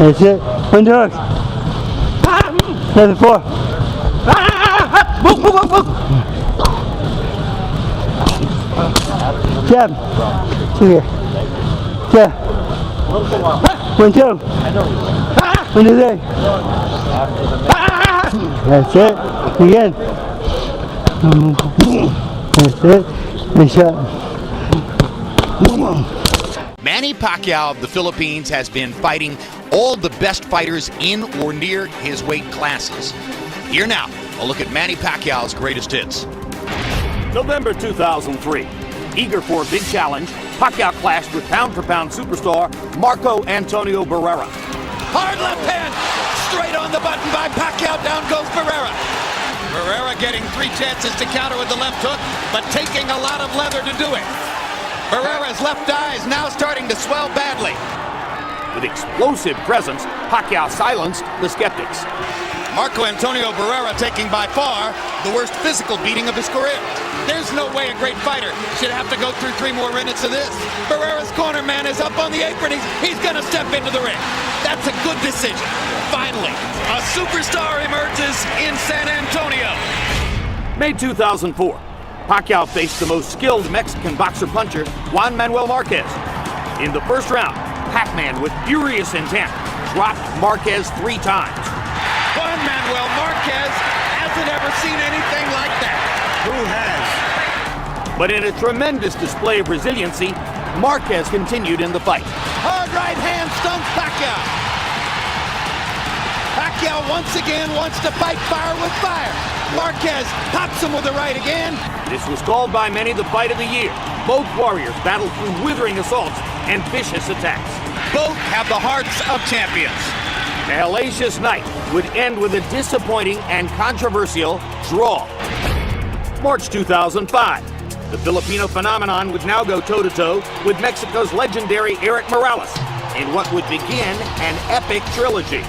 That's it. One dog. Another 4. Jab. 2 here. Jab. 1, 2. 1, 2, 3. That's it. Again. That's it. Nice shot. Manny Pacquiao of the Philippines has been fighting all the best fighters in or near his weight classes. Here now, a look at Manny Pacquiao's greatest hits. November 2003. Eager for a big challenge, Pacquiao clashed with pound-for-pound superstar Marco Antonio Barrera. Hard left hand, straight on the button by Pacquiao, down goes Barrera. Barrera getting 3 chances to counter with the left hook, but taking a lot of leather to do it. Barrera's left eye is now starting to swell badly. With explosive presence, Pacquiao silenced the skeptics. Marco Antonio Barrera taking by far the worst physical beating of his career. There's no way a great fighter should have to go through 3 more minutes of this. Barrera's corner man is up on the apron. He's going to step into the ring. That's a good decision. Finally, a superstar emerges in San Antonio. May 2004. Pacquiao faced the most skilled Mexican boxer-puncher, Juan Manuel Marquez. In the first round, Pac-Man, with furious intent, dropped Marquez 3 times. Juan Manuel Marquez hasn't ever seen anything like that. Who has? But in a tremendous display of resiliency, Marquez continued in the fight. Hard right hand stuns Pacquiao. Pacquiao once again wants to fight fire with fire. Marquez pops him with the right again. This was called by many the fight of the year. Both warriors battled through withering assaults and vicious attacks. Both have the hearts of champions. The hellacious night would end with a disappointing and controversial draw. March 2005. The Filipino phenomenon would now go toe-to-toe with Mexico's legendary Erik Morales in what would begin an epic trilogy.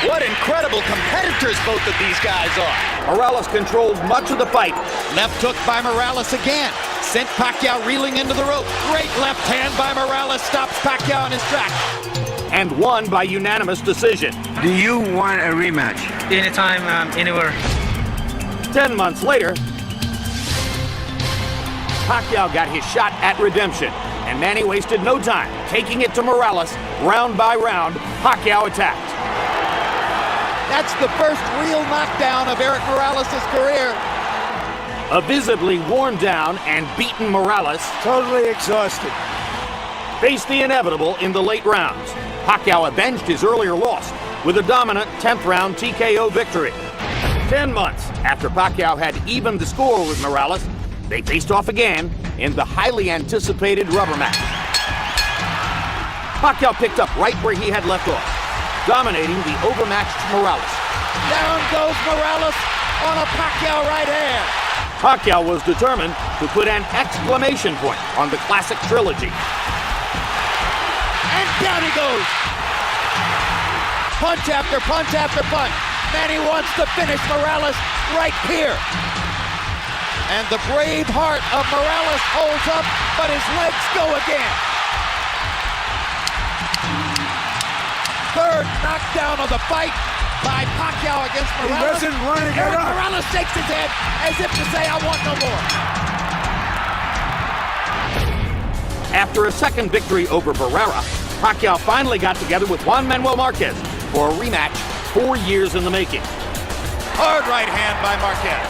What incredible competitors both of these guys are. Morales controlled much of the fight. Left hook by Morales again. Sent Pacquiao reeling into the rope. Great left hand by Morales stops Pacquiao in his tracks. And won by unanimous decision. Do you want a rematch? Anytime, anywhere. 10 months later, Pacquiao got his shot at redemption, and Manny wasted no time, taking it to Morales. Round by round, Pacquiao attacked. That's the first real knockdown of Erik Morales' career. A visibly worn down and beaten Morales, Totally exhausted. faced the inevitable in the late rounds. Pacquiao avenged his earlier loss with a dominant 10th round TKO victory. 10 months after Pacquiao had evened the score with Morales, they faced off again in the highly anticipated rubber match. Pacquiao picked up right where he had left off, dominating the overmatched Morales. Down goes Morales on a Pacquiao right hand. Pacquiao was determined to put an exclamation point on the classic trilogy. And down he goes. Punch after punch after punch. Manny wants to finish Morales right here. And the brave heart of Morales holds up, but his legs go again. Third knockdown of the fight by Pacquiao against Morales. He doesn't want to get Erik up. Morales shakes his head as if to say, I want no more. After a second victory over Barrera, Pacquiao finally got together with Juan Manuel Marquez for a rematch 4 years in the making. Hard right hand by Marquez.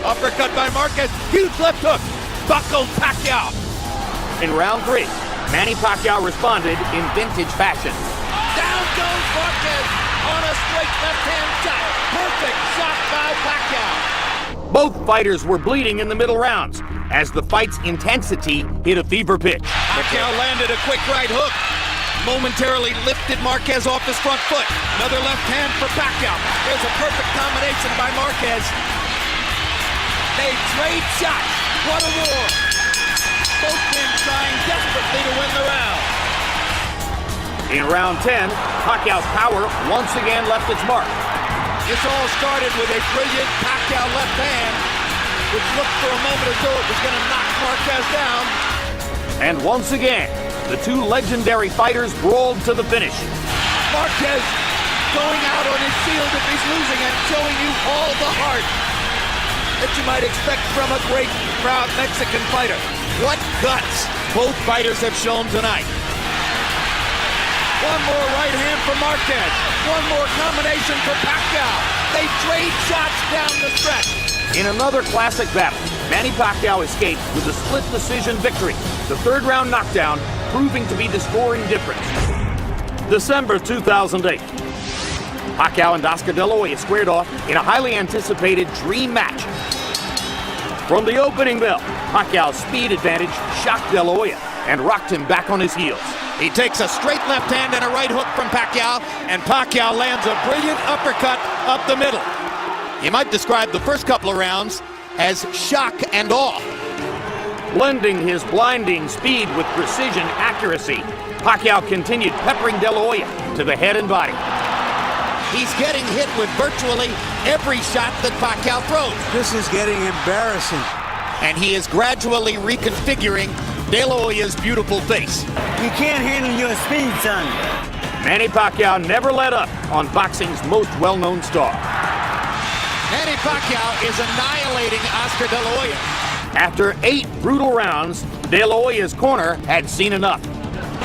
Uppercut by Marquez. Huge left hook. Buckled Pacquiao. In round 3, Manny Pacquiao responded in vintage fashion. Down goes Marquez on a straight left-hand shot. Perfect shot by Pacquiao. Both fighters were bleeding in the middle rounds as the fight's intensity hit a fever pitch. Pacquiao landed a quick right hook. Momentarily lifted Marquez off his front foot. Another left hand for Pacquiao. There's a perfect combination by Marquez. They trade shots. What a war. Both men trying desperately to win the round. In round 10, Pacquiao's power once again left its mark. This all started with a brilliant Pacquiao left hand, which looked for a moment as though it was going to knock Marquez down. And once again, the two legendary fighters brawled to the finish. Marquez going out on his shield if he's losing and showing you all the heart that you might expect from a great, proud Mexican fighter. What guts both fighters have shown tonight. One more right hand for Marquez. One more combination for Pacquiao. They trade shots down the stretch. In another classic battle, Manny Pacquiao escaped with a split decision victory. The third round knockdown proving to be the scoring difference. December 2008. Pacquiao and Oscar De La Hoya squared off in a highly anticipated dream match. From the opening bell, Pacquiao's speed advantage shocked De La Hoya and rocked him back on his heels. He takes a straight left hand and a right hook from Pacquiao, and Pacquiao lands a brilliant uppercut up the middle. You might describe the first couple of rounds as shock and awe. Blending his blinding speed with precision accuracy, Pacquiao continued peppering De La Hoya to the head and body. He's getting hit with virtually every shot that Pacquiao throws. This is getting embarrassing. And he is gradually reconfiguring De La Hoya's beautiful face. You can't handle your speed, son. Manny Pacquiao never let up on boxing's most well-known star. Manny Pacquiao is annihilating Oscar De La Hoya. After 8 brutal rounds, De La Hoya's corner had seen enough.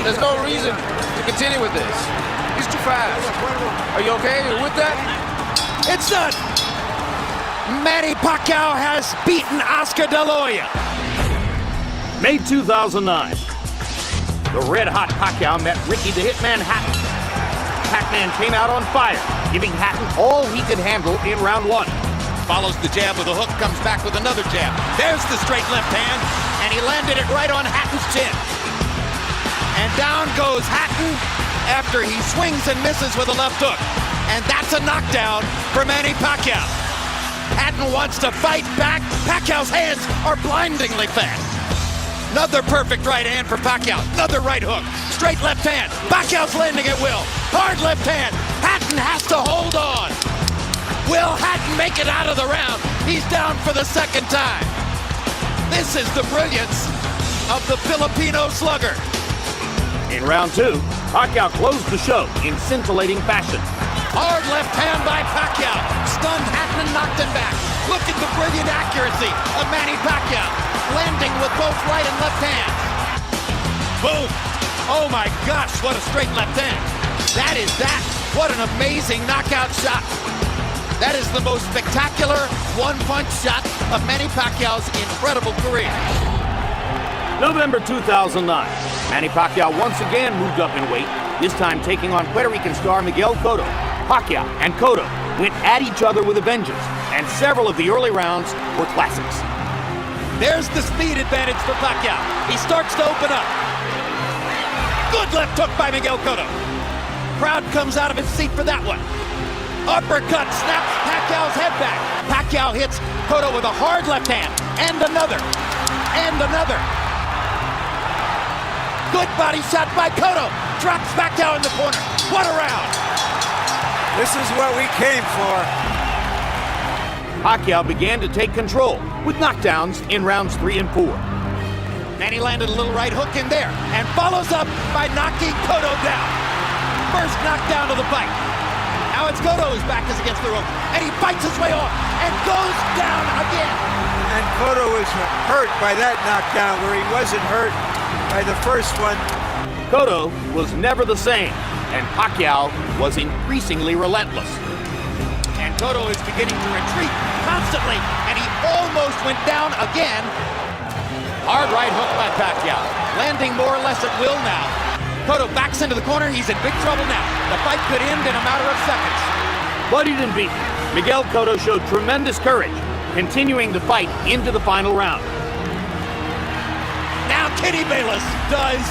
There's no reason to continue with this. He's too fast. Are you okay with that? It's done. Manny Pacquiao has beaten Oscar De La Hoya. May 2009. The red-hot Pacquiao met Ricky the Hitman Hatton. Pac-Man came out on fire, giving Hatton all he could handle in round 1. Follows the jab with a hook, comes back with another jab. There's the straight left hand, and he landed it right on Hatton's chin. And down goes Hatton after he swings and misses with a left hook. And that's a knockdown for Manny Pacquiao. Hatton wants to fight back. Pacquiao's hands are blindingly fast. Another perfect right hand for Pacquiao. Another right hook. Straight left hand. Pacquiao's landing at will. Hard left hand. Hatton has to hold on. Will Hatton make it out of the round? He's down for the second time. This is the brilliance of the Filipino slugger. In round 2, Pacquiao closed the show in scintillating fashion. Hard left hand by Pacquiao. Stunned Hatton and knocked him back. Look at the brilliant accuracy of Manny Pacquiao. Landing with both right and left hands. Boom. Oh my gosh, what a straight left hand. That is that. What an amazing knockout shot. That is the most spectacular one-punch shot of Manny Pacquiao's incredible career. November 2009. Manny Pacquiao once again moved up in weight, this time taking on Puerto Rican star Miguel Cotto. Pacquiao and Cotto went at each other with a vengeance, and several of the early rounds were classics. There's the speed advantage for Pacquiao. He starts to open up. Good left hook by Miguel Cotto. Crowd comes out of his seat for that one. Uppercut snaps Pacquiao's head back. Pacquiao hits Cotto with a hard left hand. And another. And another. Good body shot by Cotto. Drops Pacquiao in the corner. What a round. This is what we came for. Pacquiao began to take control with knockdowns in rounds 3 and 4. Manny landed a little right hook in there and follows up by knocking Cotto down. First knockdown of the fight. Now it's Cotto whose back is against the rope, and he fights his way off and goes down again. And Cotto was hurt by that knockdown where he wasn't hurt by the first one. Cotto was never the same, and Pacquiao was increasingly relentless. And Cotto is beginning to retreat constantly, and he almost went down again. Hard right hook by Pacquiao, landing more or less at will now. Cotto backs into the corner. He's in big trouble now. The fight could end in a matter of seconds. Bloodied and beaten, Miguel Cotto showed tremendous courage, continuing the fight into the final round. Now Kitty Bayless does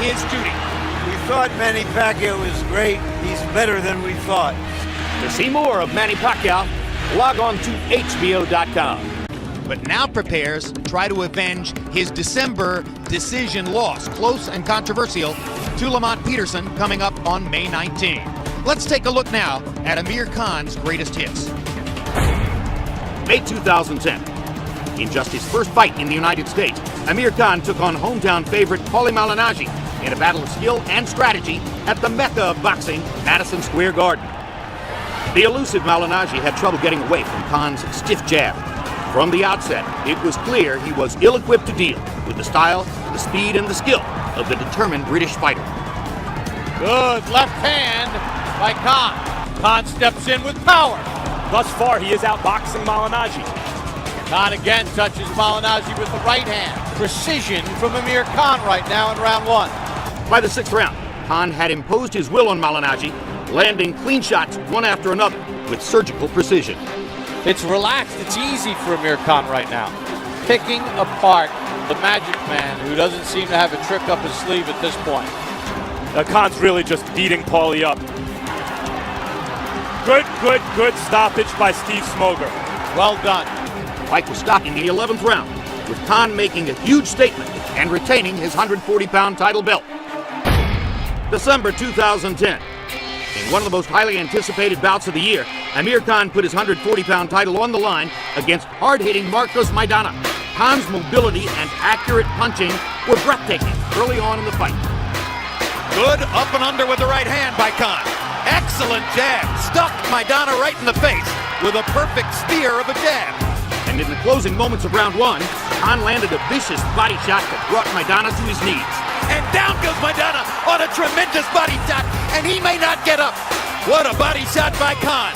his duty. We thought Manny Pacquiao was great. He's better than we thought. To see more of Manny Pacquiao, log on to HBO.com. But now prepares to try to avenge his December decision loss, close and controversial, to Lamont Peterson coming up on May 19. Let's take a look now at Amir Khan's greatest hits. May 2010. In just his first fight in the United States, Amir Khan took on hometown favorite Paulie Malignaggi in a battle of skill and strategy at the mecca of boxing, Madison Square Garden. The elusive Malignaggi had trouble getting away from Khan's stiff jab. From the outset, it was clear he was ill-equipped to deal with the style, the speed, and the skill of the determined British fighter. Good left hand by Khan. Khan steps in with power. Thus far, he is outboxing Malignaggi. Khan again touches Malignaggi with the right hand. Precision from Amir Khan right now in round one. By the 6th round, Khan had imposed his will on Malignaggi, landing clean shots one after another with surgical precision. It's relaxed, it's easy for Amir Khan right now. Picking apart the magic man who doesn't seem to have a trick up his sleeve at this point. Khan's really just beating Paulie up. Good stoppage by Steve Smoger. Well done. The fight was stopped in the 11th round, with Khan making a huge statement and retaining his 140-pound title belt. December 2010. In one of the most highly anticipated bouts of the year, Amir Khan put his 140-pound title on the line against hard-hitting Marcos Maidana. Khan's mobility and accurate punching were breathtaking early on in the fight. Good up and under with the right hand by Khan. Excellent jab. Stuck Maidana right in the face with a perfect spear of a jab. And in the closing moments of round one, Khan landed a vicious body shot that brought Maidana to his knees. And down goes Maidana on a tremendous body shot, and he may not get up. What a body shot by Khan.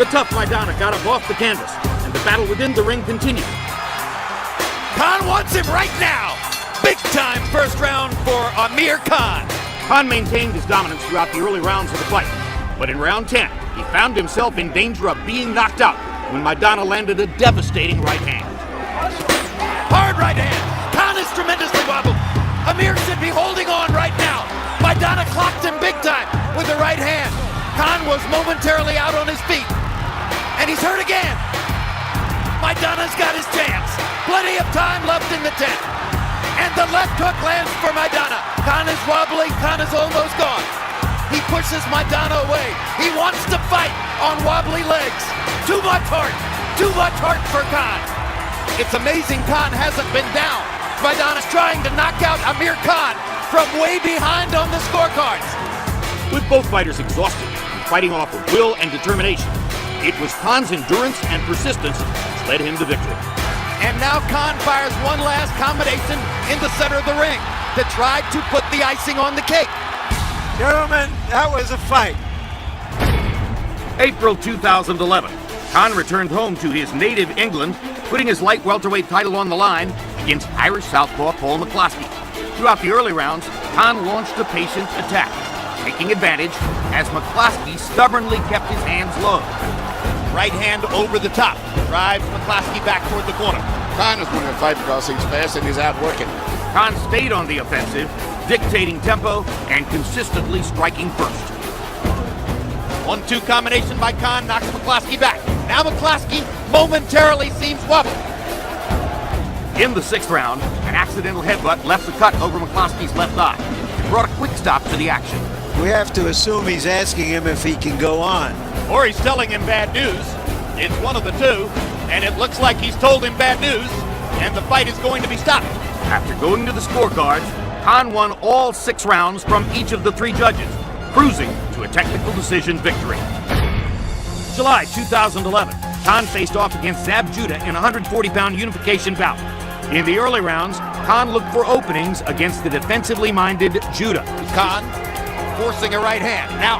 The tough Maidana got up off the canvas, and the battle within the ring continued. Khan wants him right now. Big time first round for Amir Khan. Khan maintained his dominance throughout the early rounds of the fight, but in round 10, he found himself in danger of being knocked out when Maidana landed a devastating right hand. Hard right hand. Khan is tremendously wobbled. Amir should be holding on right now. Maidana clocked him big time with the right hand. Khan was momentarily out on his feet, and he's hurt again. Maidana's got his chance. Plenty of time left in the 10th. And the left hook lands for Maidana. Khan is wobbling. Khan is almost gone. He pushes Maidana away. He wants to fight on wobbly legs. Too much heart. Too much heart for Khan. It's amazing Khan hasn't been down. Maidana's trying to knock out Amir Khan from way behind on the scorecards. With both fighters exhausted and fighting off of will and determination, it was Khan's endurance and persistence which led him to victory. And now Khan fires one last combination in the center of the ring to try to put the icing on the cake. Gentlemen, that was a fight. April 2011, Khan returned home to his native England, putting his light welterweight title on the line against Irish southpaw Paul McCloskey. Throughout the early rounds, Khan launched a patient attack, taking advantage as McCloskey stubbornly kept his hands low. Right hand over the top, drives McCloskey back toward the corner. Khan is winning the fight because he's fast and he's outworking. Khan stayed on the offensive, dictating tempo and consistently striking first. 1-2 combination by Khan knocks McCloskey back. Now McCloskey momentarily seems wobbled. In the 6th round, an accidental headbutt left the cut over McCloskey's left eye and brought a quick stop to the action. We have to assume he's asking him if he can go on. Or he's telling him bad news. It's one of the two, and it looks like he's told him bad news, and the fight is going to be stopped. After going to the scorecards, Khan won all 6 rounds from each of the 3 judges, cruising to a technical decision victory. July 2011, Khan faced off against Zab Judah in a 140-pound unification bout. In the early rounds, Khan looked for openings against the defensively minded Judah. Khan forcing a right hand. Now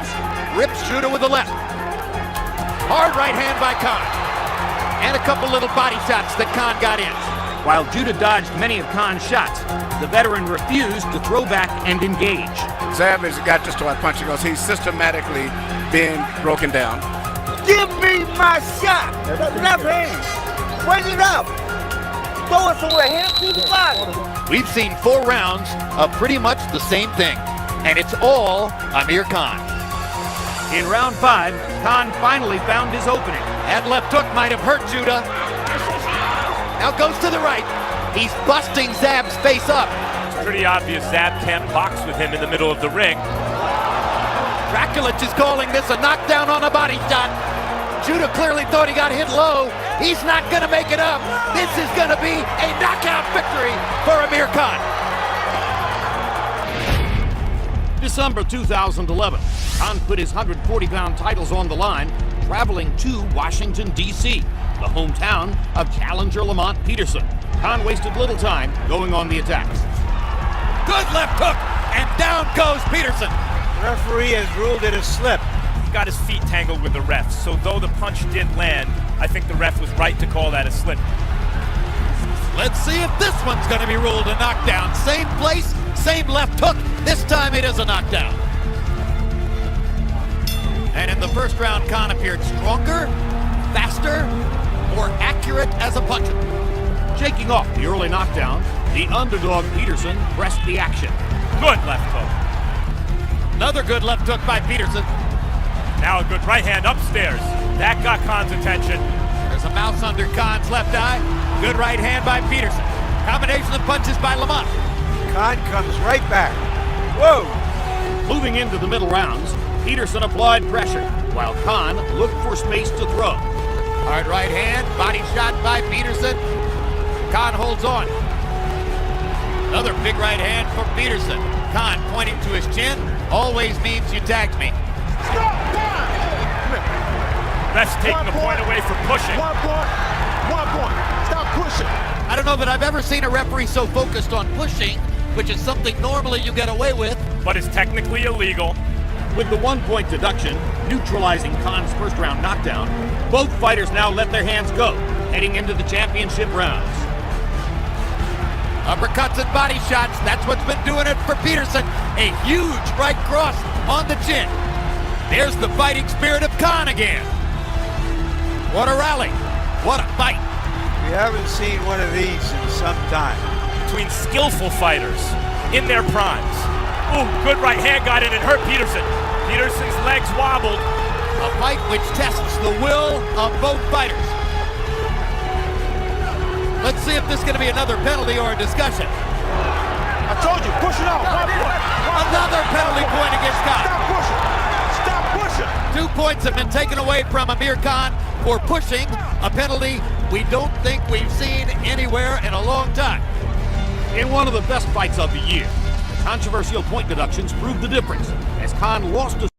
rips Judah with the left. Hard right hand by Khan. And a couple little body shots that Khan got in. While Judah dodged many of Khan's shots, the veteran refused to throw back and engage. Zab has got to start punching because he's systematically being broken down. Give me my shot. Left hand. Bring it up. Throw it somewhere. Hand to the body. We've seen 4 rounds of pretty much the same thing. And it's all Amir Khan. In round 5, Khan finally found his opening. That left hook might have hurt Judah. Now goes to the right. He's busting Zab's face up. It's pretty obvious Zab can't box with him in the middle of the ring. Draculich is calling this a knockdown on a body shot. Judah clearly thought he got hit low. He's not going to make it up. This is going to be a knockout victory for Amir Khan. December 2011, Khan put his 140-pound titles on the line, traveling to Washington, D.C., the hometown of challenger Lamont Peterson. Khan wasted little time going on the attack. Good left hook, and down goes Peterson. The referee has ruled it a slip. He got his feet tangled with the ref, so though the punch did land, I think the ref was right to call that a slip. Let's see if this one's going to be ruled a knockdown. Same place, same left hook. This time it is a knockdown. And in the first round, Khan appeared stronger, faster, more accurate as a puncher. Shaking off the early knockdown, the underdog Peterson pressed the action. Good left hook. Another good left hook by Peterson. Now a good right hand upstairs. That got Khan's attention. There's a mouse under Khan's left eye. Good right hand by Peterson. Combination of punches by Lamont. Khan comes right back. Whoa! Moving into the middle rounds, Peterson applied pressure, while Khan looked for space to throw. Hard right hand, body shot by Peterson. Khan holds on. Another big right hand for Peterson. Khan pointing to his chin, always means you tagged me. Ref's taking a point away for pushing. 1 point. 1 point. Stop pushing. I don't know that I've ever seen a referee so focused on pushing, which is something normally you get away with. But it's technically illegal. With the 1-point deduction neutralizing Khan's first round knockdown, both fighters now let their hands go, heading into the championship rounds. Uppercuts and body shots, that's what's been doing it for Peterson. A huge right cross on the chin. There's the fighting spirit of Khan again. What a rally. What a fight. We haven't seen one of these in some time. Between skillful fighters in their primes. Ooh, good right hand got in and hurt Peterson. Peterson's legs wobbled. A fight which tests the will of both fighters. Let's see if this is going to be another penalty or a discussion. I told you, push it off. 1 point. Another penalty point against Khan. Stop pushing. Stop pushing. 2 points have been taken away from Amir Khan for pushing, a penalty we don't think we've seen anywhere in a long time. In one of the best fights of the year, controversial point deductions proved the difference, as Khan lost a